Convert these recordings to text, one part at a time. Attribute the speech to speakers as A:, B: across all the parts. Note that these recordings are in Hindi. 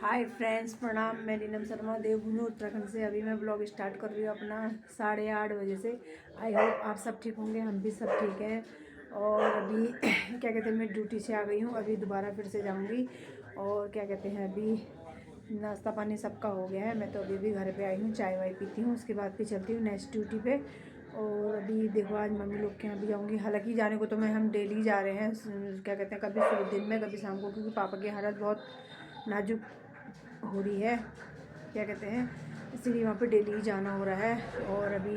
A: हाय फ्रेंड्स, प्रणाम। मैं नीलम शर्मा देवभूमि उत्तराखंड से। अभी मैं ब्लॉग स्टार्ट कर रही हूँ अपना 8:30 बजे से। आई होप आप सब ठीक होंगे, हम भी सब ठीक हैं। और अभी क्या कहते हैं, मैं ड्यूटी से आ गई हूँ। अभी दोबारा फिर से जाऊँगी। और क्या कहते हैं, अभी नाश्ता पानी सबका हो गया है। मैं तो अभी भी घर पे आई हूँ, चाय वाय पीती हूँ, उसके बाद फिर चलती हूँ नेक्स्ट ड्यूटी पे। और अभी देखो, आज मम्मी लोग के यहाँ भी जाऊँगी। हालांकि जाने को तो हम डेली जा रहे हैं, क्या कहते हैं, कभी सुबह दिन में, कभी शाम को, क्योंकि पापा की हालत बहुत नाजुक हो रही है, क्या कहते हैं, इसीलिए वहाँ पे डेली ही जाना हो रहा है। और अभी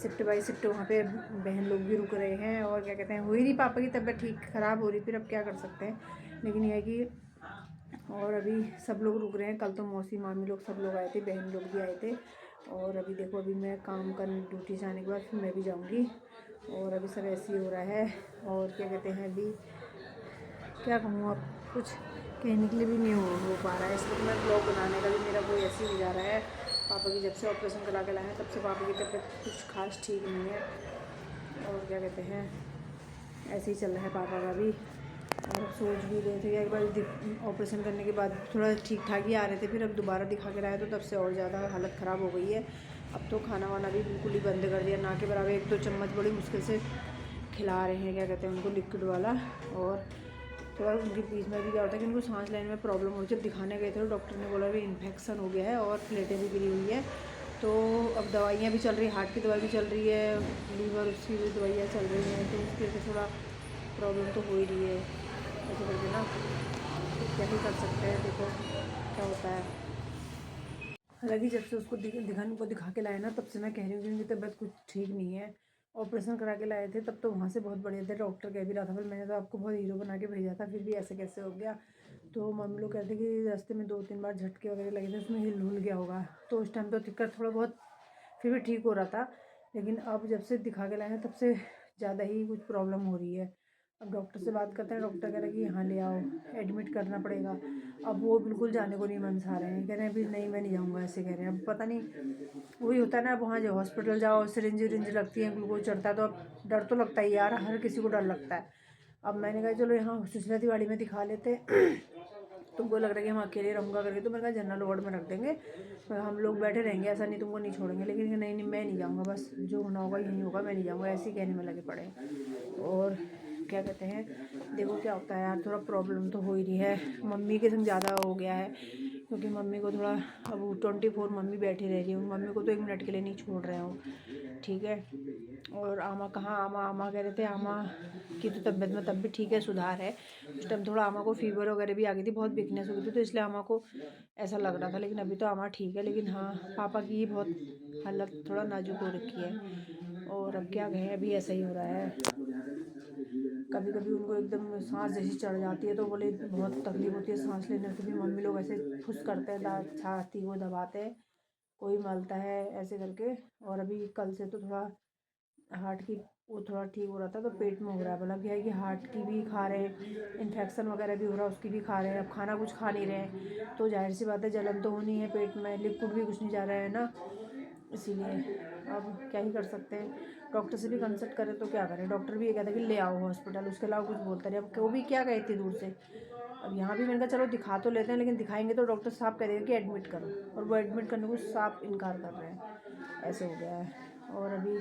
A: शिफ्ट बाई शिफ्ट वहाँ पे बहन लोग भी रुक रहे हैं। और क्या कहते हैं, हो ही नहीं, पापा की तबीयत ठीक ख़राब हो रही, फिर अब क्या कर सकते हैं। लेकिन यह है कि और अभी सब लोग रुक रहे हैं। कल तो मौसी मामी लोग सब लोग आए थे, बहन लोग भी आए थे। और अभी देखो, अभी मैं काम कर ड्यूटी से आने के बाद फिर मैं भी जाऊँगी। और अभी सब ऐसे ही हो रहा है। और क्या कहते हैं, अभी क्या कहूँ, अब कुछ कहने के लिए भी नहीं हो पा रहा है। इस वक्त मैं ब्लॉग बनाने का भी मेरा कोई ऐसे ही जा रहा है। पापा की जब से ऑपरेशन करा के लाए हैं, तब से पापा की तबीयत कुछ खास ठीक नहीं है। और क्या कहते हैं, ऐसे ही चल रहा है पापा का भी। और सोच भी रहे थे कि एक बार ऑपरेशन करने के बाद थोड़ा ठीक ठाक ही आ रहे थे, फिर अब दोबारा दिखा के लाए तो तब से और ज़्यादा हालत ख़राब हो गई है। अब तो खाना वाना भी बिल्कुल ही बंद कर दिया, ना के बराबर। एक तो चम्मच बड़ी मुश्किल से खिला रहे हैं, क्या कहते हैं, उनको लिक्विड वाला। और थोड़ा उनके बीच में भी क्या होता है कि उनको सांस लेने में प्रॉब्लम हो। जब दिखाने गए थे तो डॉक्टर ने बोला भी इन्फेक्शन हो गया है और प्लेटें भी गिरी हुई है। तो अब दवाइयाँ भी चल रही है, हार्ट की दवाई भी चल रही है, लीवर उसकी भी दवाइयाँ चल रही हैं। तो उसकी वजह से थोड़ा प्रॉब्लम तो हो ही रही है ऐसे करके ना। तो क्या ही कर सकते हैं, देखो क्या होता है। हालांकि जब से उसको दिखा के लाए ना, तब से मैं कह रही हूँ कि उनकी तबीयत कुछ ठीक नहीं है। ऑपरेशन करा के लाए थे तब तो वहाँ से बहुत बढ़िया थे, डॉक्टर कह भी रहा था, पर मैंने तो आपको बहुत हीरो बना के भेजा था, फिर भी ऐसे कैसे हो गया। तो मम्मी लोग कहते कि रास्ते में 2-3 बार झटके वगैरह लगे थे, उसमें हिल हुल गया होगा। तो उस टाइम तो दिक्कत थोड़ा बहुत फिर भी ठीक हो रहा था। लेकिन अब जब से दिखा के लाए हैं, तब से ज़्यादा ही कुछ प्रॉब्लम हो रही है। अब डॉक्टर से बात करते हैं, डॉक्टर कह रहे हैं कि यहाँ ले आओ, एडमिट करना पड़ेगा। अब वो बिल्कुल जाने को नहीं मनसा रहे हैं, कह रहे हैं अभी नहीं, मैं नहीं जाऊँगा, ऐसे कह रहे हैं। अब पता नहीं, वही होता है ना, अब वहाँ जो हॉस्पिटल जाओ, सिरिंज विरिंज लगती है, ग्लूकोज चढ़ता है, तो अब डर तो लगता ही यार, हर किसी को डर लगता है। अब मैंने कहा चलो यहाँ सुशीला तिवारी में दिखा लेते। तुमको लग रहा है कि हम अकेले रहूँगा करके, तो मैंने कहा जनरल वार्ड में रख देंगे, हम लोग बैठे रहेंगे, ऐसा नहीं तुमको नहीं छोड़ेंगे। लेकिन नहीं नहीं, मैं नहीं जाऊँगा, बस जो होना होगा यहीं होगा, मैं नहीं जाऊँगा, ऐसे ही कहने में लगे पड़े। और क्या कहते हैं, देखो क्या होता है यार, थोड़ा प्रॉब्लम तो हो ही रही है। मम्मी के संग ज़्यादा हो गया है, क्योंकि मम्मी को थोड़ा, अब 24 मम्मी बैठी रह रही हूँ, मम्मी को तो 1 मिनट के लिए नहीं छोड़ रहे हूँ, ठीक है। और आमा कहाँ, आमा आमा कह रहे थे, आमा की तो तबीयत में तब भी ठीक है, सुधार है। उस टाइम थोड़ा आमा को फीवर वगैरह भी आ गई थी, बहुत वीकनेस हो गई थी, तो इसलिए आमा को ऐसा लग रहा था। लेकिन अभी तो आमा ठीक है। लेकिन हाँ, पापा की ही बहुत हालत थोड़ा नाजुक हो रखी है। और अब क्या कहें, अभी ऐसा ही हो रहा है। कभी कभी उनको एकदम सांस जैसी चढ़ जाती है, तो बोले बहुत तकलीफ होती है सांस लेने में। भी मम्मी लोग ऐसे फुस करते हैं, दांत छाती को दबाते हैं, कोई मलता है ऐसे करके। और अभी कल से तो थोड़ा हार्ट की वो थोड़ा ठीक हो रहा था, तो पेट में हो रहा है। मतलब क्या है कि हार्ट की भी खा रहे हैं, इन्फेक्शन वगैरह भी हो रहा है, उसकी भी खा रहे हैं। अब खाना कुछ खा नहीं रहे हैं, तो जाहिर सी बात है जलन तो होनी है पेट में, लिक्विड भी कुछ नहीं जा रहा है ना, इसीलिए। अब क्या ही कर सकते हैं, डॉक्टर से भी कंसल्ट करें तो क्या करें। डॉक्टर भी ये कहता है कि ले आओ हॉस्पिटल, उसके अलावा कुछ बोलता नहीं। अब वो भी क्या कहे इतनी दूर से। अब यहाँ भी मैंने कहा चलो दिखा तो लेते हैं, लेकिन दिखाएंगे तो डॉक्टर साहब कह देगा कि एडमिट करो, और वो एडमिट करने को साफ इनकार कर रहे हैं, ऐसे हो गया है। और अभी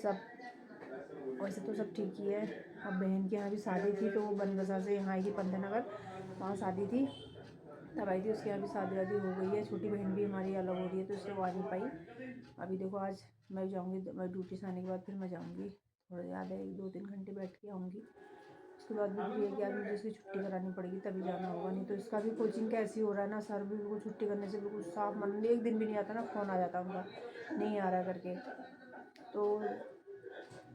A: सब, वैसे तो सब ठीक ही है। अब बहन के यहाँ भी शादी थी, तो वो बनबसा से यहाँ आई थी, पंतनगर, वहाँ शादी थी, तब आई थी। उसके यहाँ भी शादी वादी हो गई है। छोटी बहन भी हमारी अलग हो रही है, तो इसलिए वो आ नहीं पाई। अभी देखो, आज मैं जाऊँगी, मैं ड्यूटी से आने के बाद फिर मैं जाऊँगी, थोड़ा ज़्यादा 1-2-3 घंटे बैठ के आऊँगी। उसके बाद भी फिर ये कि आज मुझे इसकी छुट्टी करानी पड़ेगी, तभी जाना होगा। नहीं तो इसका भी कोचिंग का ऐसे ही हो रहा है ना, सर भी बिल्कुल छुट्टी करने से बिल्कुल साफ मन, एक दिन भी नहीं आता ना, फ़ोन आ जाता उनका नहीं आ रहा करके। तो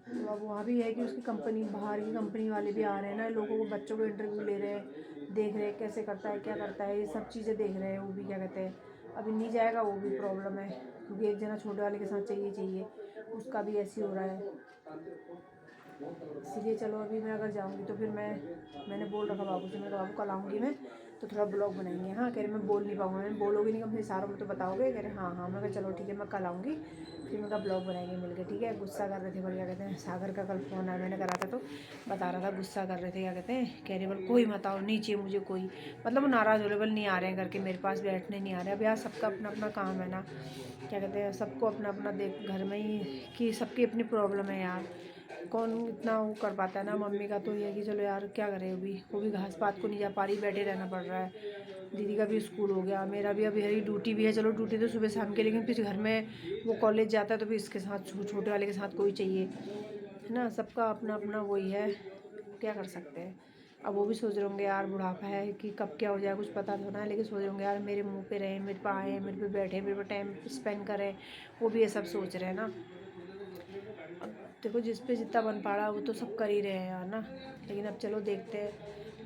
A: अब वहाँ भी है कि उसकी कंपनी, बाहर की कंपनी वाले भी आ रहे हैं ना, लोगों को, बच्चों को इंटरव्यू ले रहे हैं, देख रहे हैं कैसे करता है, क्या करता है, ये सब चीज़ें देख रहे हैं। वो भी क्या कहते हैं, अभी नहीं जाएगा, वो भी प्रॉब्लम है, क्योंकि एक जना छोटे वाले के साथ चाहिए, उसका भी ऐसे ही हो रहा है। इसीलिए चलो, अभी मैं अगर जाऊँगी तो फिर मैंने बोल रखा बाबू से, मैं बाबू कल आऊँगी मैं, तो थोड़ा ब्लॉग बनाएंगे। हाँ कह रहे मैं बोल नहीं पाऊँगा, मैं बोलोगे नहीं कम से इशारों में तो बताओगे। कह रहे हाँ हाँ। मैं कहा चलो ठीक है, मैं कल आऊँगी, फिर मैं कहा ब्लॉग बनाएंगे मिलके, ठीक है। गुस्सा कर रहे थे, बढ़िया कहते हैं सागर का कल फ़ोन आया, मैंने करा था तो बता रहा था, गुस्सा कर रहे थे, क्या कहते हैं, कह रहे बोल कोई मत आओ, नहीं चाहिए मुझे कोई, मतलब वो नाराज़ हो रहे, बोल नहीं आ रहे हैं करके, मेरे पास बैठने नहीं आ रहे। अब यार सबका अपना अपना काम है ना, क्या कहते हैं, सबको अपना अपना देख घर में ही कि सबकी अपनी प्रॉब्लम है यार, कौन इतना वो कर पाता है ना। मम्मी का तो ये है कि चलो यार क्या करें, अभी वो भी घास पात को नहीं जा पा रही, बैठे रहना पड़ रहा है। दीदी का भी स्कूल हो गया, मेरा भी अभी हरी ड्यूटी भी है, चलो ड्यूटी तो सुबह शाम की, लेकिन फिर घर में वो कॉलेज जाता है तो फिर इसके साथ छोटे वाले के साथ कोई चाहिए, है ना। सबका अपना अपना वही है, क्या कर सकते हैं। अब वो भी सोच रहे होंगे यार बुढ़ापा है कि कब क्या हो जाए कुछ पता तो ना है, लेकिन सोच रहे होंगे यार मेरे मुंह पे रहें, मेरे पे आए, मेरे पे बैठे, मेरे पे टाइम स्पेंड करें, वो भी ये सब सोच रहे हैं ना। अब देखो जिस पे जितना बन पा रहा वो तो सब कर ही रहे हैं यार ना, लेकिन अब चलो देखते हैं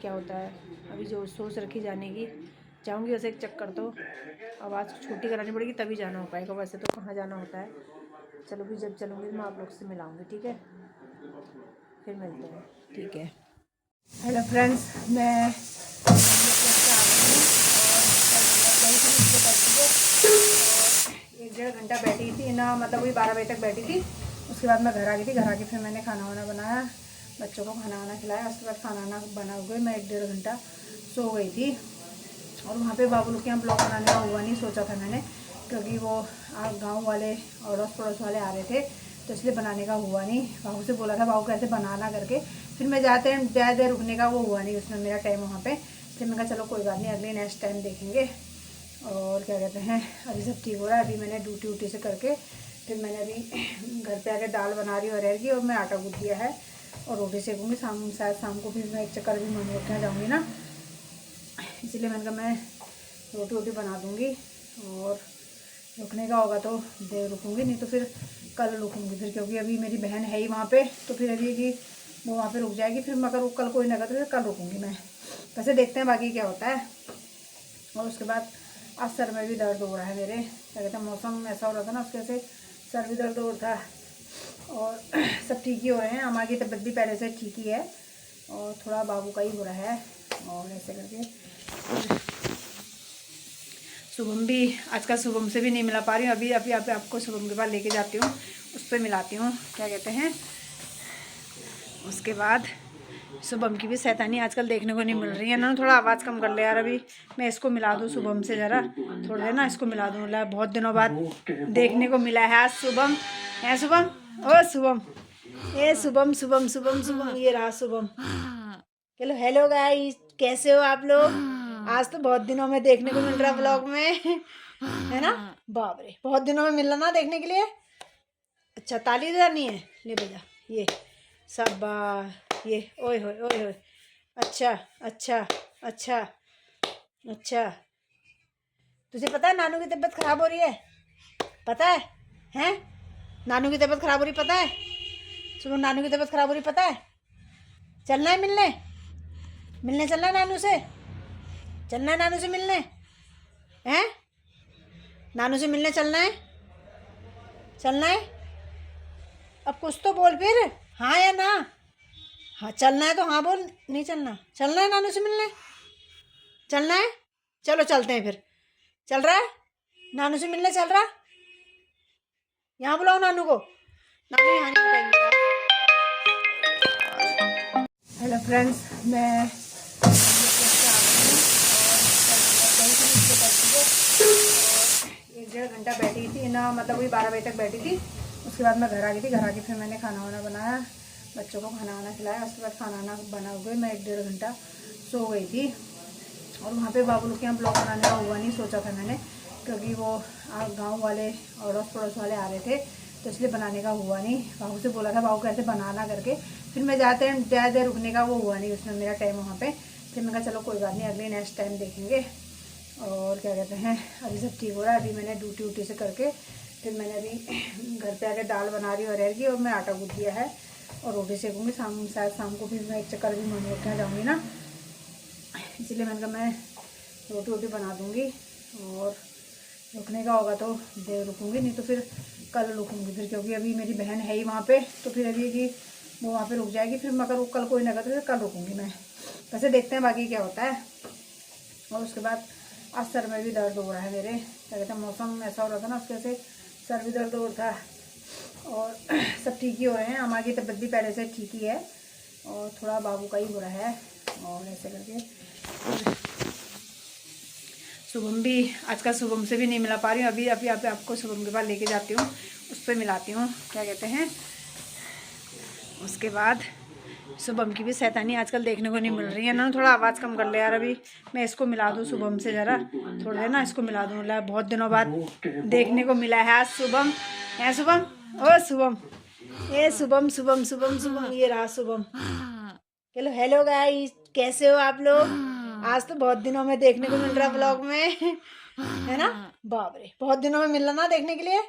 A: क्या होता है। अभी जो सोच रखी जाने की, जाऊँगी वैसे एक चक्कर तो, आवाज़ छुट्टी करानी पड़ेगी तभी जाना हो पाएगा, वैसे तो कहाँ जाना होता है। चलो भी जब चलूँगी मैं आप लोग से मिलाऊँगी, ठीक है, फिर मिलते हैं, ठीक है। हेलो फ्रेंड्स, मैं एक डेढ़ घंटा बैठी थी ना, मतलब वही 12 बजे तक बैठी थी। उसके बाद मैं घर आ गई थी, घर आके फिर मैंने खाना वाना बनाया, बच्चों को खाना वाना खिलाया। उसके बाद खाना वाना बना हुए मैं एक डेढ़ घंटा सो गई थी। और वहाँ पे बाबू लोग के यहाँ ब्लॉग बनाने का हुआ नहीं, सोचा था मैंने, क्योंकि वो गांव वाले अड़ोस पड़ोस वाले आ रहे थे तो इसलिए बनाने का हुआ नहीं। बाबू से बोला था बाबू कैसे बनाना करके, फिर मैं ज़्यादा देर रुकने का वो हुआ नहीं उसमें मेरा टाइम वहाँ पे। फिर मैं कहा चलो कोई बात नहीं, अगले नेक्स्ट टाइम देखेंगे। और क्या कहते हैं, अभी सब ठीक हो रहा है। अभी मैंने ड्यूटी से करके फिर मैंने अभी घर पे आके दाल बना रही हूँ अरहर की, और मैं आटा गूँथ दिया है और रोटी सेकूँगी। शायद शाम को भी मैं एक चक्कर भी मम्मी के यहाँ जाऊँगी ना, इसलिए मैंने कहा मैं रोटी बना दूँगी। और रुकने का होगा तो देर रुकूँगी, नहीं तो फिर कल रुकूँगी फिर, क्योंकि अभी मेरी बहन है ही वहाँ पे, तो फिर अभी कि वो वहाँ पे रुक जाएगी। फिर मगर वो कल कोई ना कर तो फिर कल रुकूँगी मैं, वैसे देखते हैं बाकी क्या होता है। और उसके बाद आज सर में भी दर्द हो रहा है मेरे, क्या कहते हैं, मौसम ऐसा हो रहा था ना उसके वजह से सर भी दर्द हो रहा था। और सब ठीक ही हो रहे हैं, अम्मा की तबीयत भी पहले से ठीक ही है, और थोड़ा बाबू का ही हो रहा है। और ऐसे करके शुभम भी, आजकल शुभम से भी नहीं मिला पा रही हूँ। अभी अभी आपको शुभम के पास लेके जाती हूँ, उस पर मिलाती हूँ, क्या कहते हैं। उसके बाद शुभम की भी शैतानी आजकल देखने को नहीं मिल रही है ना, थोड़ा आवाज़ कम कर ले यार। अभी मैं इसको मिला दूँ शुभम से, ज़रा थोड़ी देर ना इसको मिला दूँ, बहुत दिनों बाद देखने को मिला है आज शुभम। है शुभम, ओ शुभम, ये शुभम शुभम शुभम शुभम, ये रहा शुभम। चलो हेलो गाइस, कैसे हो आप लोग? आज तो बहुत दिनों में देखने को मिल रहा ब्लॉग में, है ना। बाप रे, बहुत दिनों में मिला ना देखने के लिए। अच्छा ताली बजानी है, ले बजा ये सब, ये ओए होए ओए होए। अच्छा अच्छा अच्छा अच्छा, तुझे पता है नानू की तबीयत खराब हो रही है? पता है? हैं? नानू की तबीयत खराब हो रही, पता है? सुनो, नानू की तबीयत खराब हो रही, पता है? चलना है मिलने, मिलने चलना है नानू से, चलना है नानू से मिलने, हैं? नानू से मिलने चलना है, चलना है। अब कुछ तो बोल फिर, हाँ या ना। हाँ चलना है तो हाँ बोल, नहीं चलना, चलना है नानू से मिलने, चलना है। चलो चलते हैं फिर, चल रहा है नानू से मिलने, चल रहा। यहाँ बुलाओ नानू को, नानू यहाँ नहीं उठाएंगे। हेलो फ्रेंड्स, मैं एक डेढ़ घंटा बैठी थी ना, मतलब वही 12 बजे तक बैठी थी। उसके बाद मैं घर आ गई थी, घर आके फिर मैंने खाना वाना बनाया, बच्चों को खाना वाना खिलाया। उसके बाद खाना वाना बना हुए मैं एक डेढ़ घंटा सो गई थी। और वहाँ पे बाबू लोग के यहाँ ब्लॉग बनाने का हुआ नहीं, सोचा था मैंने, क्योंकि वो गांव वाले अड़ोस पड़ोस वाले आ रहे थे तो इसलिए बनाने का हुआ नहीं। बाबू से बोला था बाबू कैसे बनाना करके, फिर मैं ज़्यादा देर रुकने का वो हुआ नहीं उसमें मेरा टाइम वहाँ पे। फिर मैं कहा चलो कोई बात नहीं, अगले नेक्स्ट टाइम देखेंगे। और क्या कहते हैं, अभी सब ठीक हो रहा है। अभी मैंने ड्यूटी से करके फिर मैंने अभी घर पे आके दाल बना रही हूँ अरहर की, और मैं आटा गूँथ दिया है और रोटी सेकूँगी। शायद शाम को फिर मैं एक चक्कर भी मम्मी के यहाँ जाऊँगी ना, इसलिए मैंने कहा मैं रोटी बना दूँगी। और रुकने का होगा तो देर रुकूँगी, नहीं तो फिर कल रुकूँगी फिर, क्योंकि अभी मेरी बहन है ही वहाँ पे, तो फिर अभी कि वो वहाँ पे रुक जाएगी। फिर मगर वो कल कोई ना कर तो फिर कल रुकूँगी मैं, वैसे देखते हैं बाकी क्या होता है। और उसके बाद आज सर में भी दर्द हो रहा है मेरे, क्या कहते हैं मौसम ऐसा हो रहा था ना, उसके वजह से सर भी दर्द हो रहा था। और सब ठीक ही हो रहे हैं, हमारी तबीयत भी पहले से ठीक ही है और थोड़ा बाबू का ही हो रहा है। और ऐसे करके शुभम भी आजकल शुभम से भी नहीं मिला पा रही हूँ। अभी अभी आपको शुभम के पास लेके जाती हूँ, उस पर मिलाती हूँ, क्या कहते हैं। उसके बाद शुभम की भी शैतानी आजकल देखने को नहीं मिल रही है ना। थोड़ा आवाज़ कम कर ले यार, अभी मैं इसको मिला दूँ शुभम से ज़रा, थोड़ी देर ना इसको मिला दूँ। बहुत दिनों बाद देखने को मिला है आज शुभम। है शुभम, ओ शुभम, ये शुभम शुभम शुभम शुभम, ये रहा शुभम। चलो हेलो गाइस, कैसे हो आप लोग? आज तो बहुत दिनों में देखने को मिल रहा ब्लॉग में, है ना? बाप रे, बहुत दिनों में मिल रहा ना देखने के लिए।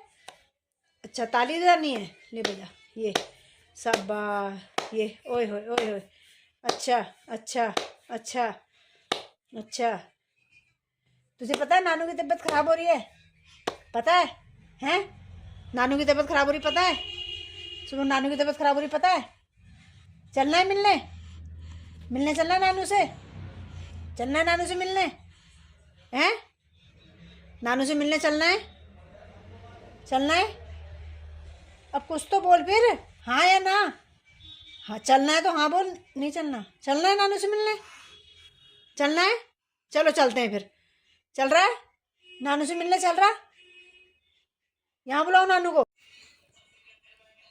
A: अच्छा ताली नहीं है, ले बजा ये सब, ये ओए होए ओए होए। अच्छा अच्छा अच्छा अच्छा, तुझे पता है नानू की तबीयत खराब हो रही है? पता है? हैं? नानू की तबीयत खराब हो रही, पता है? सुनो, नानू की तबीयत खराब हो रही, पता है? चलना है मिलने, मिलने चलना है नानू से, चलना है नानू से मिलने, हैं? नानू से मिलने चलना है, चलना है? अब कुछ तो बोल फिर, हाँ या ना? हाँ चलना है तो हाँ बोल, नहीं चलना, चलना है नानू से मिलने, चलना है? चलो चलते हैं फिर। चल रहा है नानू से मिलने, चल रहा? यहाँ बुलाओ नानू को।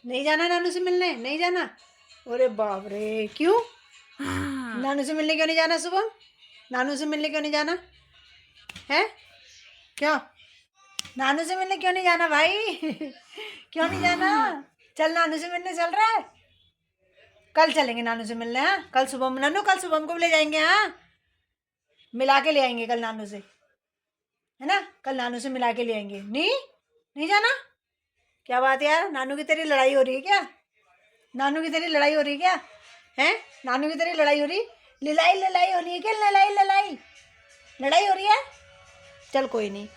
A: नहीं जाना नानू से मिलने, नहीं जाना? अरे बाप रे, क्यों? नानू से मिलने क्यों नहीं जाना सुबह? नानू से मिलने क्यों नहीं जाना है? क्यों नानू से मिलने क्यों नहीं जाना भाई? क्यों नहीं जाना? चल नानू से मिलने चल रहा है? कल चलेंगे नानू से मिलने। हाँ कल सुबह, नानू कल सुबह को भी ले जाएंगे, हाँ मिला के ले आएंगे कल नानू से, है ना? कल नानू से मिला के ले आएंगे। नहीं नहीं जाना? क्या बात है यार, नानू की तेरी लड़ाई हो रही है क्या? नानू की तेरी लड़ाई हो रही है क्या? हैं? नानू की तेरी लड़ाई हो रही, लड़ाई लड़ाई हो रही है क्या? लड़ाई लड़ाई लड़ाई हो रही है? चल कोई नहीं।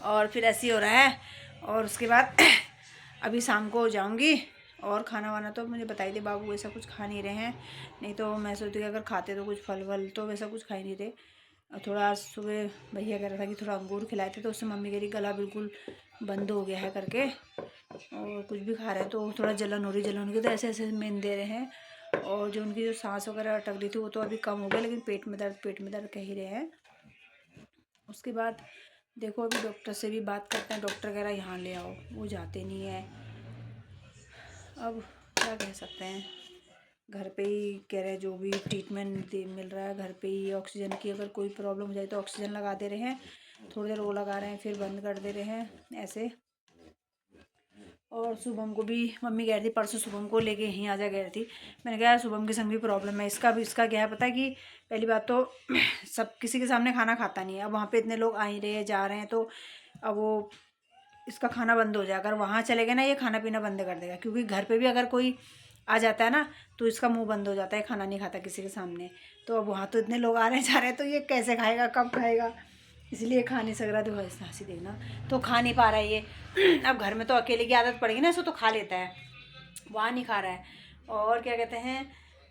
A: और फिर ऐसे ही हो रहा है। और उसके बाद अभी शाम को जाऊंगी, और खाना वाना तो मुझे बता ही दे, बाबू वैसा कुछ खा नहीं रहे हैं, नहीं तो मैं सोचती कि अगर खाते तो कुछ फल वल, तो वैसा कुछ खा ही नहीं थे। और थोड़ा सुबह भैया कह रहा था कि थोड़ा अंगूर खिलाए थे, तो उससे मम्मी कह रही गला बिल्कुल बंद हो गया है करके, और कुछ भी खा रहे हैं तो थोड़ा जलन हो रही, जलन हो रही, तो ऐसे ऐसे मेन दे रहे हैं। और जो उनकी जो सांस वगैरह अटक रही थी वो तो अभी कम हो गया, लेकिन पेट में दर्द कह ही रहे हैं। उसके बाद देखो अभी डॉक्टर से भी बात करते हैं, डॉक्टर कह रहा है यहाँ ले आओ, वो जाते नहीं है। अब क्या कह सकते हैं, घर पे ही कह रहे हैं जो भी ट्रीटमेंट मिल रहा है घर पे ही। ऑक्सीजन की अगर कोई प्रॉब्लम हो जाए तो ऑक्सीजन लगा दे रहे हैं, थोड़ी देर वो लगा रहे हैं फिर बंद कर दे रहे हैं ऐसे। और शुभम को भी मम्मी कह रही थी परसों शुभम को लेके यहीं आ जा, कह रही थी। मैंने कहा शुभम के संग भी प्रॉब्लम है, इसका क्या है पता है कि पहली बात तो सब किसी के सामने खाना खाता नहीं है। अब वहाँ पे इतने लोग आ ही रहे हैं जा रहे हैं, तो अब वो इसका खाना बंद हो जाएगा। अगर वहाँ चले गए ना ये खाना पीना बंद कर देगा, क्योंकि घर पे भी अगर कोई आ जाता है ना तो इसका मुंह बंद हो जाता है, खाना नहीं खाता किसी के सामने। तो अब वहाँ तो इतने लोग आ रहे हैं जा रहे हैं, तो ये कैसे खाएगा, कब खाएगा? इसलिए खा नहीं सक रहा। तो ऐसा हंसी देखना, तो खा नहीं पा रहा है ये। अब घर में तो अकेले की आदत पड़ेगी ना, इसको तो खा लेता है, वहाँ नहीं खा रहा है। और क्या कहते हैं,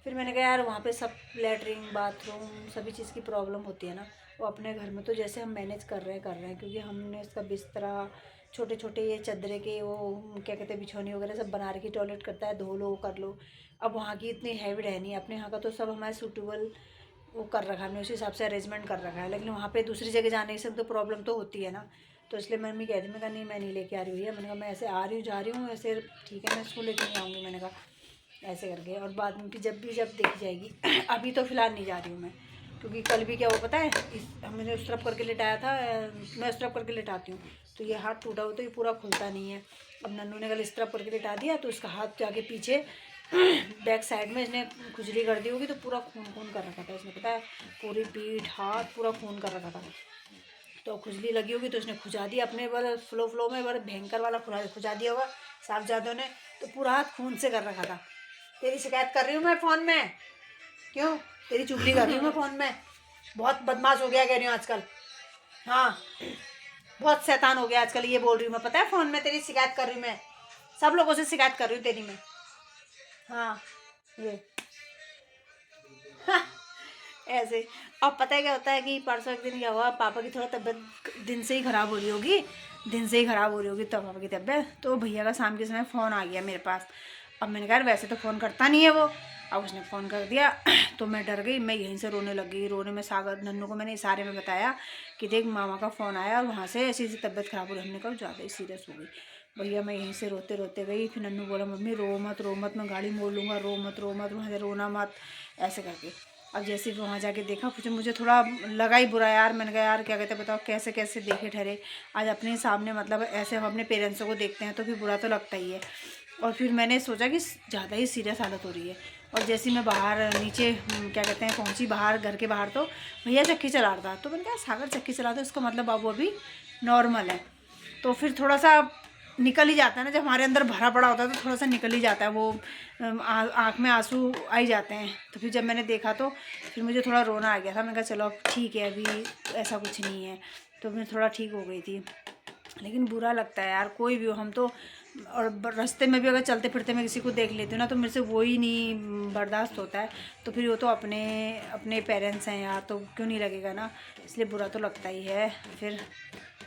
A: फिर मैंने कहा यार वहाँ पे सब लैट्रिन बाथरूम सभी चीज़ की प्रॉब्लम होती है ना, वो अपने घर में तो जैसे हम मैनेज कर रहे हैं, क्योंकि हमने इसका बिस्तरा छोटे छोटे ये चादरे के वो क्या कहते हैं बिछौनी वगैरह सब बना रखी, टॉयलेट करता है धो लो कर लो। अब वहाँ की इतनी हैवी है नहीं, अपने यहाँ का तो सब हमारे सूटेबल वो कर रखा है, हमने उस हिसाब से अरेंजमेंट कर रखा है। लेकिन वहाँ पे दूसरी जगह जाने से तो प्रॉब्लम तो होती है ना, तो इसलिए मम्मी कहती, मैं कहा नहीं मैं नहीं लेके आ रही भैया, मैंने कहा मैं ऐसे आ रही हूँ जा रही हूँ ऐसे, ठीक है मैं इसको लेके नहीं आऊँगी, मैंने कहा ऐसे करके। और बाद में जब देखी जाएगी अभी तो फ़िलहाल नहीं जा रही हूँ मैं, क्योंकि कल भी क्या हुआ पता है, मैंने उस तरफ करके लेटाया था, मैं उस तरफ करके लेटाती हूँ तो ये हाथ टूटा हुआ तो ये पूरा खुलता नहीं है। अब नन्नू ने कल इस तरफ करके लेटा दिया तो उसका हाथ जाके पीछे बैक साइड में इसने खुजली कर दी होगी, तो पूरा खून खून कर रखा था इसने, पता है पूरी पीठ हाथ पूरा खून कर रखा था। तो खुजली लगी होगी तो इसने खुजा दिया अपने बार फ्लो में, बार भयंकर वाला खुजा दिया होगा साहब जादों ने, तो पूरा हाथ खून से कर रखा था। तेरी शिकायत कर रही हूँ मैं फ़ोन में, क्यों तेरी चुगली कर रही हूँ मैं फ़ोन में, बहुत बदमाश हो गया कह रही हूँ आजकल, हाँ बहुत शैतान हो गया आजकल, ये बोल रही हूँ मैं, पता है फ़ोन में तेरी शिकायत कर रही हूँ मैं, सब लोगों से शिकायत कर रही हूँ तेरी मैं। हाँ ये ऐसे। अब पता है क्या होता है कि परसों एक दिन क्या हुआ, पापा की थोड़ा तबीयत दिन से ही ख़राब हो रही होगी, तो पापा की तबीयत, तो भैया का शाम के समय फ़ोन आ गया मेरे पास। अब मैंने कहा वैसे तो फ़ोन करता नहीं है वो, अब उसने फ़ोन कर दिया तो मैं डर गई, मैं यहीं से रोने लग गई। रोने में सागर नन्नू को मैंने इशारे में बताया कि देख मामा का फ़ोन आया और वहाँ से ऐसी तबीयत ख़राब हो रही। हमने कहा ज़्यादा ही सीरियस हो गई भैया। मैं यहीं से रोते रोते गई, फिर नन्नू बोला मम्मी रो मत, मैं गाड़ी मोड़ लूँगा, रो मत वहाँ से रोना मत, ऐसे करके। अब जैसे ही वहाँ जाके देखा, फिर मुझे थोड़ा लगा ही बुरा यार। मैंने कहा यार क्या कहते बताओ, कैसे कैसे देखे ठहरे आज अपने सामने, मतलब ऐसे हम अपने पेरेंट्सों को देखते हैं तो फिर बुरा तो लगता ही है। और फिर मैंने सोचा कि ज़्यादा ही सीरियस हालत हो रही है। और जैसे ही मैं बाहर नीचे क्या कहते हैं पहुँची बाहर, घर के बाहर, तो भैया चक्की चला रहा था। तो मैंने कहा सागर चक्की चला, तो इसका मतलब बाबू अभी नॉर्मल है। तो फिर थोड़ा सा निकल ही जाता है ना, जब हमारे अंदर भरा पड़ा होता है तो थोड़ा सा निकल ही जाता है वो, आँख में आंसू आ ही जाते हैं। तो फिर जब मैंने देखा तो फिर मुझे थोड़ा रोना आ गया था। मैंने कहा चलो ठीक है अभी ऐसा कुछ नहीं है, तो मैं थोड़ा ठीक हो गई थी। लेकिन बुरा लगता है यार, कोई भी हो हम तो, और रास्ते में भी अगर चलते फिरते मैं किसी को देख लेती हूँ ना, तो मेरे से वो ही नहीं बर्दाश्त होता है। तो फिर वो तो अपने अपने पेरेंट्स हैं यार, तो क्यों नहीं लगेगा ना, इसलिए बुरा तो लगता ही है। फिर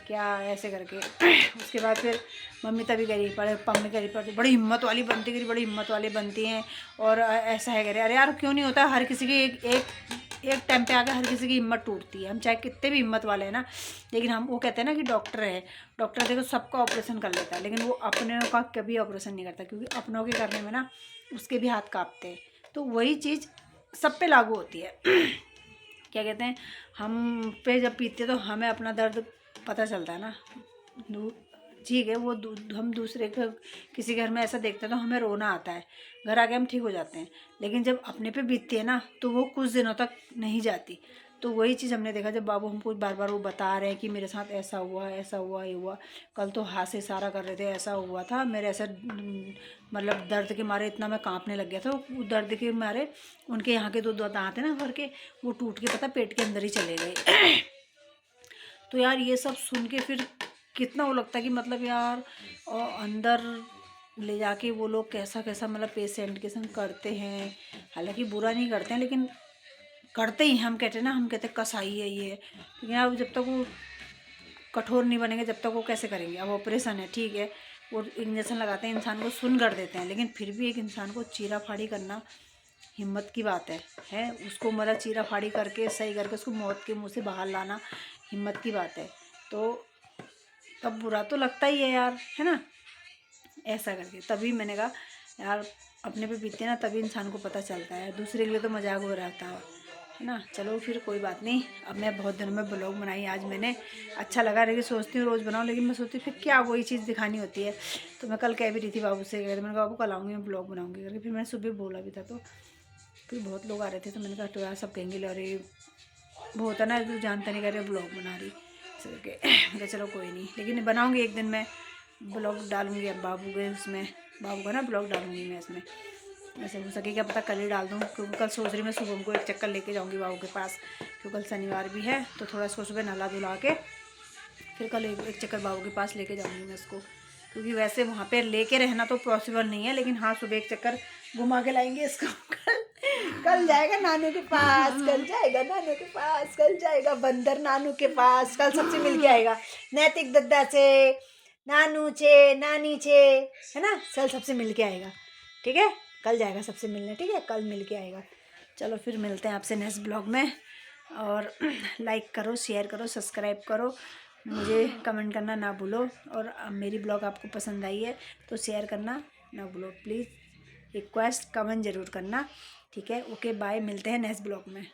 A: क्या ऐसे करके उसके बाद फिर मम्मी तभी करी पड़े, पम्मी करी पड़ती, बड़ी हिम्मत वाली बनती करी, बड़ी हिम्मत वाली बनती हैं। और ऐसा है करे, अरे यार क्यों नहीं होता, हर किसी की एक टाइम पे आकर हर किसी की हिम्मत टूटती है, हम चाहे कितने भी हिम्मत वाले हैं ना। लेकिन हम वो कहते हैं ना कि डॉक्टर है, डॉक्टर देखो सबका ऑपरेशन कर लेता है, लेकिन वो अपने का कभी ऑपरेशन नहीं करता, क्योंकि अपनों के करने में ना उसके भी हाथ कांपते हैं। तो वही चीज़ सब पे लागू होती है। क्या कहते हैं, हम पे जब पीते तो हमें अपना दर्द पता चलता है ना। ठीक है वो हम दूसरे के किसी घर में ऐसा देखते हैं तो हमें रोना आता है, घर आके हम ठीक हो जाते हैं। लेकिन जब अपने पे बीतती है ना तो वो कुछ दिनों तक नहीं जाती। तो वही चीज़ हमने देखा, जब बाबू हमको बार बार वो बता रहे हैं कि मेरे साथ ऐसा हुआ ये हुआ। कल तो हाथ से इशारा कर रहे थे, ऐसा हुआ था मेरे, ऐसा मतलब दर्द के मारे इतना मैं कांपने लग गया था। वो दर्द के मारे उनके यहाँ के दो दांत है ना भर के, वो टूट के पता पेट के अंदर ही चले गए। तो यार ये सब सुन के फिर कितना वो लगता है कि मतलब यार, और अंदर ले जाके वो लोग कैसा कैसा मतलब पेशेंट के संग करते हैं। हालांकि बुरा नहीं करते हैं, लेकिन करते ही हम कहते हैं ना, हम कहते हैं कसाई है ये। लेकिन अब जब तक वो कठोर नहीं बनेंगे जब तक वो कैसे करेंगे। अब ऑपरेशन है ठीक है, वो इंजेक्शन लगाते हैं, इंसान को सुन कर देते हैं, लेकिन फिर भी एक इंसान को चीरा फाड़ी करना हिम्मत की बात है उसको मतलब चीरा फाड़ी करके सही करके उसको मौत के मुंह से बाहर लाना हिम्मत की बात है। तो तब बुरा तो लगता ही है यार, है ना। ऐसा करके तभी मैंने कहा यार अपने पे बीतते ना तभी इंसान को पता चलता है, दूसरे के लिए तो मजाक हो रहता है ना। चलो फिर कोई बात नहीं। अब मैं बहुत दिनों में ब्लॉग बनाई आज मैंने, अच्छा लगा, लेकिन सोचती हूँ रोज़ बनाऊँ, लेकिन मैं सोचती हूँ फिर क्या वही चीज़ दिखानी होती है। तो मैं कल कह भी रही थी बाबू से, मैंने कहा बाबू कल आऊँगी मैं ब्लॉग बनाऊँगी करके। फिर मैंने सुबह बोला भी था, तो फिर बहुत लोग आ रहे थे, तो मैंने कहा तो यार सब कहेंगे लो अरे वो होता ना जो जानता नहीं कर रहे ब्लॉग बना रही इस करके। मैं चलो कोई नहीं, लेकिन बनाऊँगी एक दिन मैं ब्लॉग डालूँगी। अब बाबू के उसमें बाबू का ना ब्लॉग डालूँगी मैं इसमें, ऐसे हो सके क्या पता कल ही डाल दूँ, क्योंकि कल सोच रही मैं सुबह को एक चक्कर लेके जाऊँगी बाबू के पास, क्योंकि कल शनिवार भी है। तो थोड़ा इसको सुबह नहला धुला के फिर कल एक चक्कर बाबू के पास लेके जाऊँगी मैं इसको, क्योंकि वैसे वहाँ पे लेके रहना तो पॉसिबल नहीं है, लेकिन हाँ सुबह एक चक्कर घुमा के लाएंगे इसको। कल जाएगा नानू के पास, कल जाएगा नानू के पास, कल जाएगा बंदर नानू के पास, कल सबसे मिल के आएगा, नैतिक दद्दा से, नानू छे, नानी छे, है ना, कल सबसे मिल के आएगा। ठीक है कल जाएगा सबसे मिलने, ठीक है कल मिल के आएगा। चलो फिर मिलते हैं आपसे नेक्स्ट ब्लॉग में, और लाइक करो, शेयर करो, सब्सक्राइब करो, मुझे कमेंट करना ना भूलो। और मेरी ब्लॉग आपको पसंद आई है तो शेयर करना ना भूलो प्लीज़, रिक्वेस्ट कमेंट ज़रूर करना। ठीक है ओके बाय, मिलते हैं नेक्स्ट ब्लॉग में।